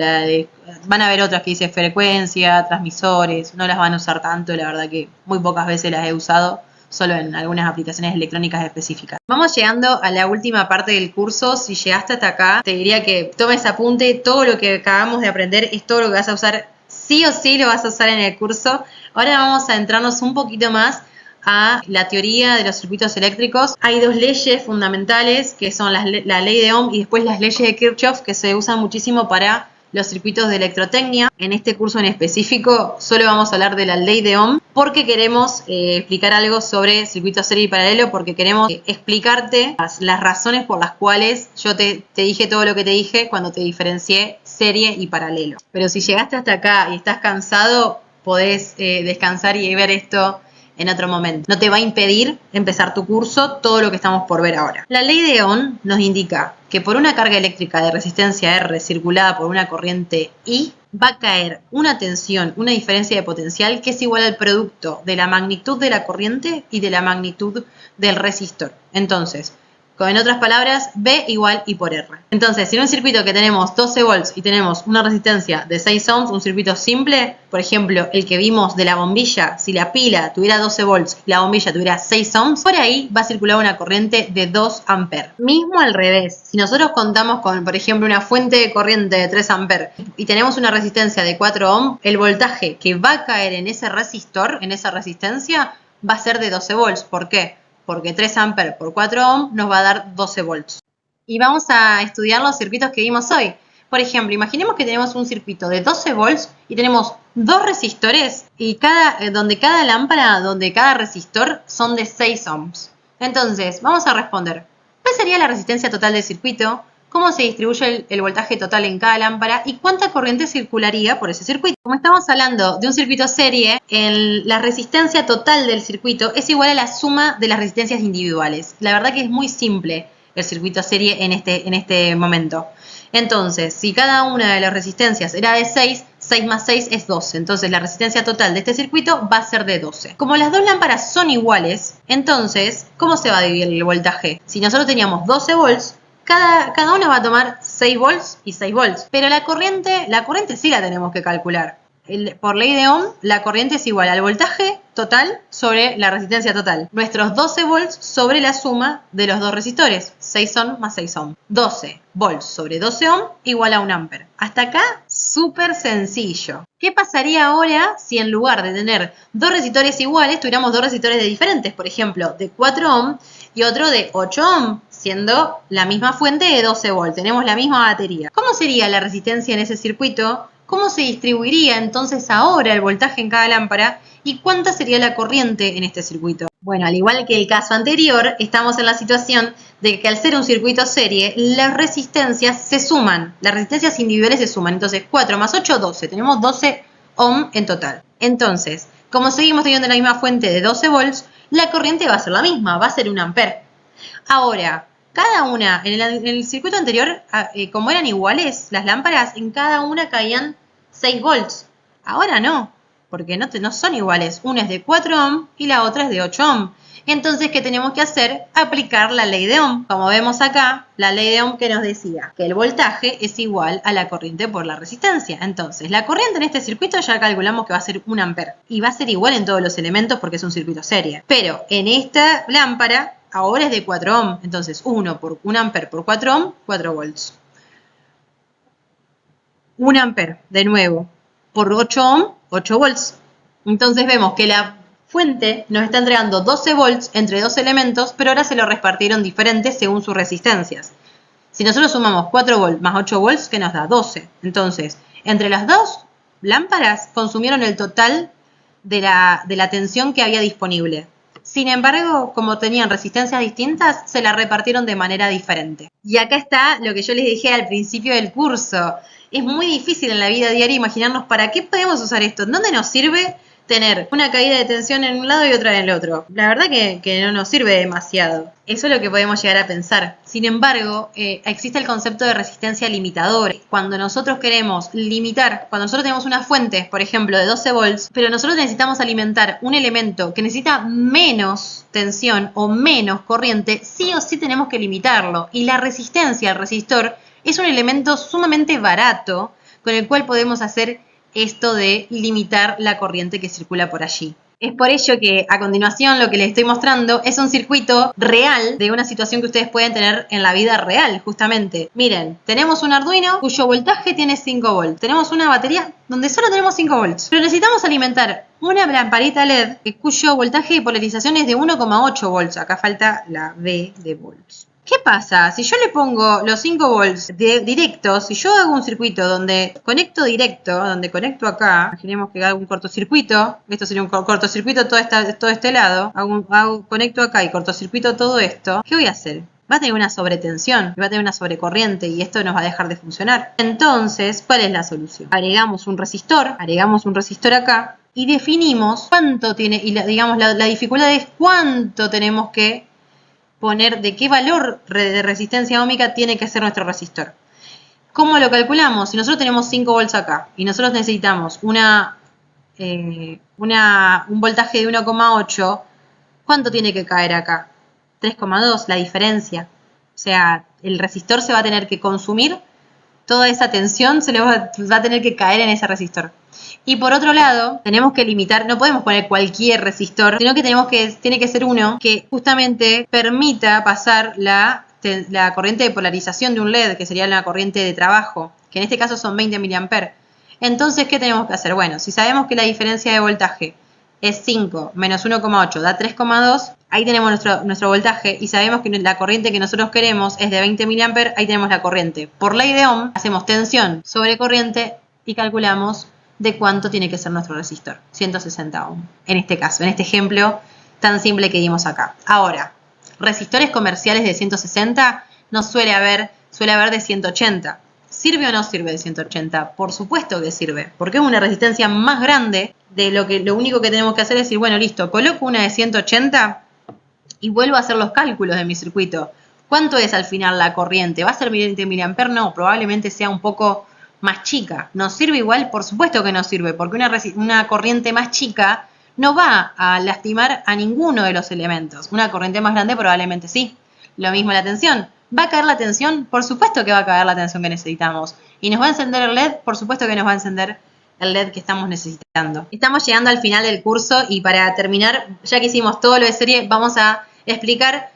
Van a haber otras que dice frecuencia, transmisores, no las van a usar tanto, la verdad que muy pocas veces las he usado, solo en algunas aplicaciones electrónicas específicas. Vamos llegando a la última parte del curso. Si llegaste hasta acá, te diría que tomes apunte. Todo lo que acabamos de aprender es todo lo que vas a usar, sí o sí lo vas a usar en el curso. Ahora vamos a entrarnos un poquito más a la teoría de los circuitos eléctricos. Hay dos leyes fundamentales que son la ley de Ohm y después las leyes de Kirchhoff, que se usan muchísimo para los circuitos de electrotecnia. En este curso en específico solo vamos a hablar de la ley de Ohm porque queremos explicar algo sobre circuito serie y paralelo, porque queremos explicarte las razones por las cuales yo te dije todo lo que te dije cuando te diferencié serie y paralelo. Pero si llegaste hasta acá y estás cansado, podés descansar y ver esto en otro momento. No te va a impedir empezar tu curso todo lo que estamos por ver ahora. La ley de Ohm nos indica que por una carga eléctrica de resistencia R circulada por una corriente I, va a caer una tensión, una diferencia de potencial que es igual al producto de la magnitud de la corriente y de la magnitud del resistor. Entonces, en otras palabras, B igual I por R. Entonces, si en un circuito que tenemos 12 volts y tenemos una resistencia de 6 ohms, un circuito simple, por ejemplo, el que vimos de la bombilla, si la pila tuviera 12 volts y la bombilla tuviera 6 ohms, por ahí va a circular una corriente de 2 amperes. Mismo al revés, si nosotros contamos con, por ejemplo, una fuente de corriente de 3 amperes y tenemos una resistencia de 4 ohms, el voltaje que va a caer en ese resistor, en esa resistencia, va a ser de 12 volts. ¿Por qué? Porque 3 amperes por 4 ohms nos va a dar 12 volts. Y vamos a estudiar los circuitos que vimos hoy. Por ejemplo, imaginemos que tenemos un circuito de 12 volts y tenemos dos resistores y donde cada lámpara, donde cada resistor son de 6 ohms. Entonces, vamos a responder. ¿Cuál sería la resistencia total del circuito? ¿Cómo se distribuye el voltaje total en cada lámpara? ¿Y cuánta corriente circularía por ese circuito? Como estamos hablando de un circuito serie, la resistencia total del circuito es igual a la suma de las resistencias individuales. La verdad que es muy simple el circuito serie en este momento. Entonces, si cada una de las resistencias era de 6, 6 más 6 es 12. Entonces, la resistencia total de este circuito va a ser de 12. Como las dos lámparas son iguales, entonces, ¿cómo se va a dividir el voltaje? Si nosotros teníamos 12 volts, cada una va a tomar 6 volts y 6 volts. Pero la corriente sí la tenemos que calcular. Por ley de Ohm, la corriente es igual al voltaje total sobre la resistencia total. Nuestros 12 volts sobre la suma de los dos resistores. 6 ohm más 6 ohm. 12 volts sobre 12 ohm igual a 1 ampere. Hasta acá, súper sencillo. ¿Qué pasaría ahora si en lugar de tener dos resistores iguales, tuviéramos dos resistores diferentes? Por ejemplo, de 4 ohm y otro de 8 ohm. Siendo la misma fuente de 12 volts. Tenemos la misma batería. ¿Cómo sería la resistencia en ese circuito? ¿Cómo se distribuiría entonces ahora el voltaje en cada lámpara? ¿Y cuánta sería la corriente en este circuito? Bueno, al igual que el caso anterior, estamos en la situación de que al ser un circuito serie, las resistencias se suman. Las resistencias individuales se suman. Entonces, 4 más 8, 12. Tenemos 12 ohm en total. Entonces, como seguimos teniendo la misma fuente de 12 volts, la corriente va a ser la misma, va a ser 1 ampere. Ahora, cada una, en el circuito anterior, como eran iguales las lámparas, en cada una caían 6 volts. Ahora no, porque no son iguales. Una es de 4 ohm y la otra es de 8 ohm. Entonces, ¿qué tenemos que hacer? Aplicar la ley de Ohm. Como vemos acá, la ley de Ohm que nos decía que el voltaje es igual a la corriente por la resistencia. Entonces, la corriente en este circuito ya calculamos que va a ser 1 ampere. Y va a ser igual en todos los elementos porque es un circuito serie. Pero en esta lámpara ahora es de 4 ohm, entonces 1 ampere por 4 ohm, 4 volts. 1 ampere, de nuevo, por 8 ohm, 8 volts. Entonces vemos que la fuente nos está entregando 12 volts entre dos elementos, pero ahora se lo repartieron diferentes según sus resistencias. Si nosotros sumamos 4 volts más 8 volts, ¿qué nos da? 12. Entonces, entre las dos lámparas consumieron el total de la tensión que había disponible. Sin embargo, como tenían resistencias distintas, se la repartieron de manera diferente. Y acá está lo que yo les dije al principio del curso. Es muy difícil en la vida diaria imaginarnos para qué podemos usar esto. ¿Dónde nos sirve tener una caída de tensión en un lado y otra en el otro? La verdad que no nos sirve demasiado. Eso es lo que podemos llegar a pensar. Sin embargo, existe el concepto de resistencia limitadora. Cuando nosotros queremos limitar, cuando nosotros tenemos una fuente, por ejemplo, de 12 volts, pero nosotros necesitamos alimentar un elemento que necesita menos tensión o menos corriente, sí o sí tenemos que limitarlo. Y la resistencia, el resistor, es un elemento sumamente barato con el cual podemos hacer esto de limitar la corriente que circula por allí. Es por ello que a continuación lo que les estoy mostrando es un circuito real de una situación que ustedes pueden tener en la vida real, justamente. Miren, tenemos un Arduino cuyo voltaje tiene 5 volts. Tenemos una batería donde solo tenemos 5 volts. Pero necesitamos alimentar una lamparita LED cuyo voltaje de polarización es de 1,8 volts. Acá falta la V de volts. ¿Qué pasa? Si yo le pongo los 5 volts directos, si yo hago un circuito donde conecto directo, donde conecto acá, imaginemos que hago un cortocircuito, esto sería un cortocircuito todo este lado, conecto acá y cortocircuito todo esto, ¿qué voy a hacer? Va a tener una sobretensión, va a tener una sobrecorriente y esto nos va a dejar de funcionar. Entonces, ¿cuál es la solución? Agregamos un resistor acá y definimos cuánto tiene, y la dificultad es cuánto tenemos que poner, de qué valor de resistencia ohmica tiene que ser nuestro resistor. ¿Cómo lo calculamos? Si nosotros tenemos 5 volts acá y nosotros necesitamos un voltaje de 1,8, ¿cuánto tiene que caer acá? 3,2, la diferencia. O sea, el resistor se va a tener que consumir, toda esa tensión se le va a tener que caer en ese resistor. Y por otro lado, tenemos que limitar, no podemos poner cualquier resistor, sino que tiene que ser uno que justamente permita pasar la corriente de polarización de un LED, que sería la corriente de trabajo, que en este caso son 20 mA. Entonces, ¿qué tenemos que hacer? Bueno, si sabemos que la diferencia de voltaje es 5 menos 1,8 da 3,2, ahí tenemos nuestro voltaje y sabemos que la corriente que nosotros queremos es de 20 mA, ahí tenemos la corriente. Por ley de Ohm, hacemos tensión sobre corriente y calculamos de cuánto tiene que ser nuestro resistor, 160 ohm, en este caso, en este ejemplo tan simple que dimos acá. Ahora, resistores comerciales de 160 no suele haber de 180. ¿Sirve o no sirve de 180? Por supuesto que sirve, porque es una resistencia más grande de lo único que tenemos que hacer es decir, bueno, listo, coloco una de 180 y vuelvo a hacer los cálculos de mi circuito. ¿Cuánto es al final la corriente? ¿Va a ser 20 mA? No, probablemente sea un poco más chica. ¿Nos sirve igual? Por supuesto que nos sirve, porque una corriente más chica no va a lastimar a ninguno de los elementos. Una corriente más grande probablemente sí. Lo mismo la tensión. ¿Va a caer la tensión? Por supuesto que va a caer la tensión que necesitamos. ¿Y nos va a encender el LED? Por supuesto que nos va a encender el LED que estamos necesitando. Estamos llegando al final del curso y para terminar, ya que hicimos todo lo de serie, vamos a explicar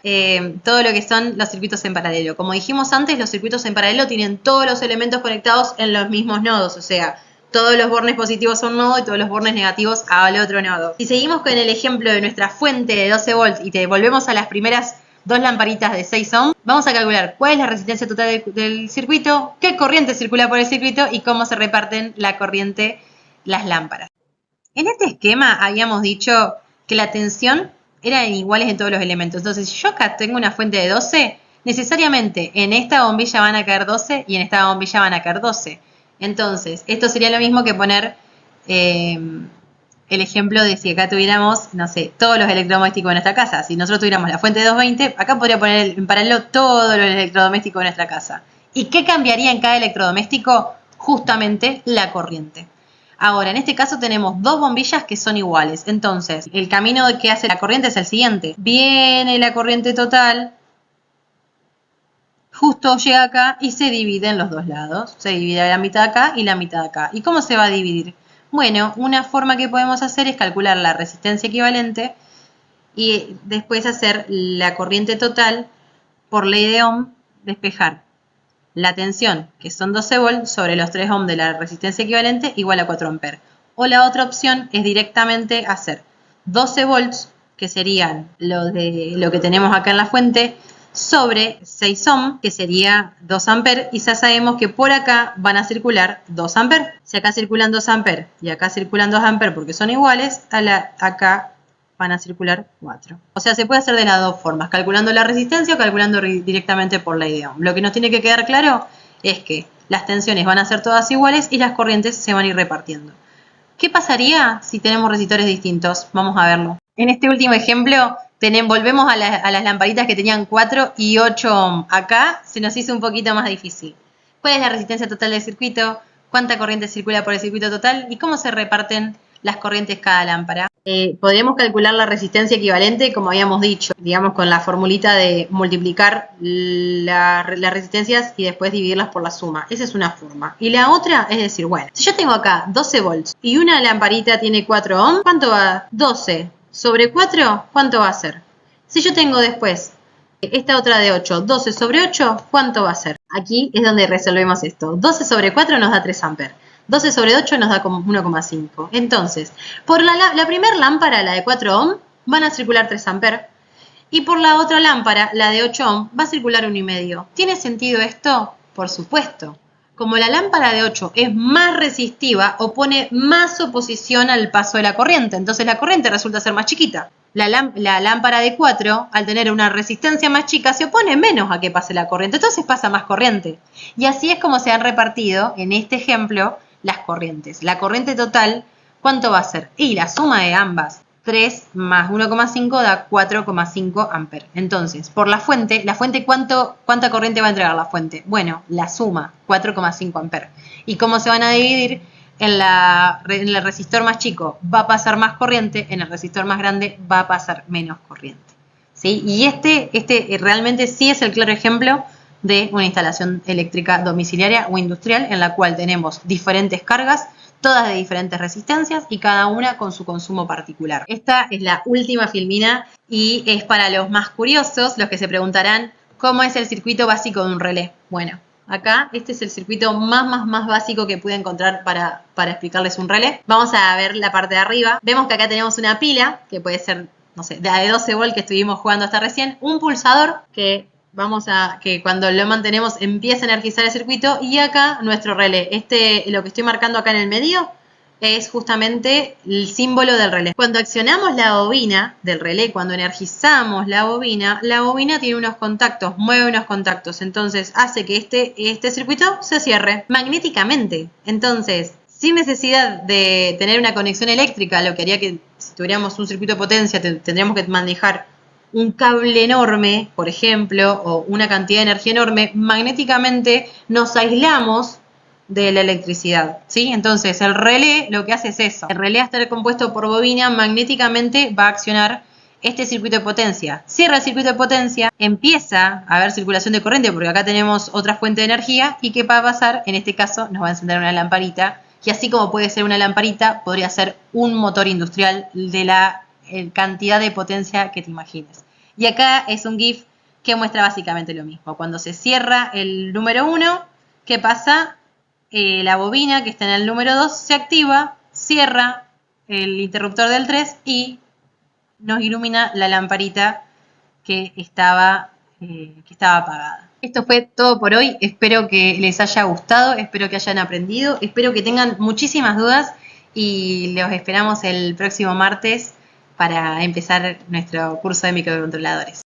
todo lo que son los circuitos en paralelo. Como dijimos antes, los circuitos en paralelo tienen todos los elementos conectados en los mismos nodos, o sea, todos los bornes positivos a un nodo y todos los bornes negativos al otro nodo. Si seguimos con el ejemplo de nuestra fuente de 12 volts y te volvemos a las primeras dos lamparitas de 6 ohm, vamos a calcular cuál es la resistencia total del circuito, qué corriente circula por el circuito y cómo se reparten la corriente las lámparas. En este esquema habíamos dicho que la tensión eran iguales en todos los elementos. Entonces, si yo acá tengo una fuente de 12, necesariamente en esta bombilla van a caer 12 y en esta bombilla van a caer 12. Entonces, esto sería lo mismo que poner el ejemplo de si acá tuviéramos, no sé, todos los electrodomésticos de nuestra casa. Si nosotros tuviéramos la fuente de 220, acá podría poner en paralelo todos los electrodomésticos de nuestra casa. ¿Y qué cambiaría en cada electrodoméstico? Justamente la corriente. Ahora, en este caso tenemos dos bombillas que son iguales. Entonces, el camino que hace la corriente es el siguiente. Viene la corriente total, justo llega acá y se divide en los dos lados. Se divide la mitad acá y la mitad acá. ¿Y cómo se va a dividir? Bueno, una forma que podemos hacer es calcular la resistencia equivalente y después hacer la corriente total por ley de Ohm, despejar la tensión, que son 12 volts, sobre los 3 ohms de la resistencia equivalente, igual a 4 amperes. O la otra opción es directamente hacer 12 volts, que serían lo que tenemos acá en la fuente, sobre 6 ohms, que sería 2 amperes, y ya sabemos que por acá van a circular 2 amperes. Si acá circulan 2 amperes y acá circulan 2 amperes porque son iguales, acá van a circular 4. O sea, se puede hacer de las dos formas, calculando la resistencia o calculando directamente por ley de Ohm. Lo que nos tiene que quedar claro es que las tensiones van a ser todas iguales y las corrientes se van a ir repartiendo. ¿Qué pasaría si tenemos resistores distintos? Vamos a verlo. En este último ejemplo, volvemos a las lamparitas que tenían 4 y 8 ohm. Acá se nos hizo un poquito más difícil. ¿Cuál es la resistencia total del circuito? ¿Cuánta corriente circula por el circuito total? ¿Y cómo se reparten las corrientes cada lámpara? Podríamos calcular la resistencia equivalente, como habíamos dicho, digamos con la formulita de multiplicar las resistencias y después dividirlas por la suma. Esa es una forma. Y la otra es decir, bueno, si yo tengo acá 12 volts y una lamparita tiene 4 ohms, ¿cuánto va? 12 sobre 4, ¿cuánto va a ser? Si yo tengo después esta otra de 8, 12 sobre 8, ¿cuánto va a ser? Aquí es donde resolvemos esto. 12 sobre 4 nos da 3 amperes. 12 sobre 8 nos da 1,5. Entonces, por la primera lámpara, la de 4 ohm, van a circular 3 amperes. Y por la otra lámpara, la de 8 ohm, va a circular 1,5. ¿Tiene sentido esto? Por supuesto. Como la lámpara de 8 es más resistiva, opone más oposición al paso de la corriente. Entonces la corriente resulta ser más chiquita. La lámpara de 4, al tener una resistencia más chica, se opone menos a que pase la corriente. Entonces pasa más corriente. Y así es como se han repartido, en este ejemplo, las corrientes. La corriente total, ¿cuánto va a ser? Y la suma de ambas, 3 más 1,5 da 4,5 amperes. Entonces, por la fuente, ¿cuánta corriente va a entregar la fuente? Bueno, la suma, 4,5 amperes. ¿Y cómo se van a dividir? En el resistor más chico va a pasar más corriente, en el resistor más grande va a pasar menos corriente. ¿Sí? Y este realmente sí es el claro ejemplo de una instalación eléctrica domiciliaria o industrial en la cual tenemos diferentes cargas, todas de diferentes resistencias y cada una con su consumo particular. Esta es la última filmina y es para los más curiosos, los que se preguntarán cómo es el circuito básico de un relé. Bueno, acá este es el circuito más básico que pude encontrar para explicarles un relé. Vamos a ver la parte de arriba. Vemos que acá tenemos una pila, que puede ser, no sé, de 12 volts que estuvimos jugando hasta recién, un pulsador que que cuando lo mantenemos empieza a energizar el circuito, y acá nuestro relé. Lo que estoy marcando acá en el medio es justamente el símbolo del relé. Cuando accionamos la bobina del relé, cuando energizamos la bobina tiene unos contactos, mueve unos contactos, entonces hace que este circuito se cierre magnéticamente. Entonces, sin necesidad de tener una conexión eléctrica, lo que haría que si tuviéramos un circuito de potencia tendríamos que manejar un cable enorme, por ejemplo, o una cantidad de energía enorme, magnéticamente nos aislamos de la electricidad, ¿sí? Entonces, el relé lo que hace es eso. El relé, al estar compuesto por bobina, magnéticamente va a accionar este circuito de potencia. Cierra el circuito de potencia, empieza a haber circulación de corriente, porque acá tenemos otra fuente de energía, y ¿qué va a pasar? En este caso, nos va a encender una lamparita, y así como puede ser una lamparita, podría ser un motor industrial de la cantidad de potencia que te imagines. Y acá es un GIF que muestra básicamente lo mismo. Cuando se cierra el número 1, ¿qué pasa? La bobina que está en el número 2 se activa, cierra el interruptor del 3 y nos ilumina la lamparita que estaba apagada. Esto fue todo por hoy. Espero que les haya gustado, espero que hayan aprendido, espero que tengan muchísimas dudas y los esperamos el próximo martes para empezar nuestro curso de microcontroladores.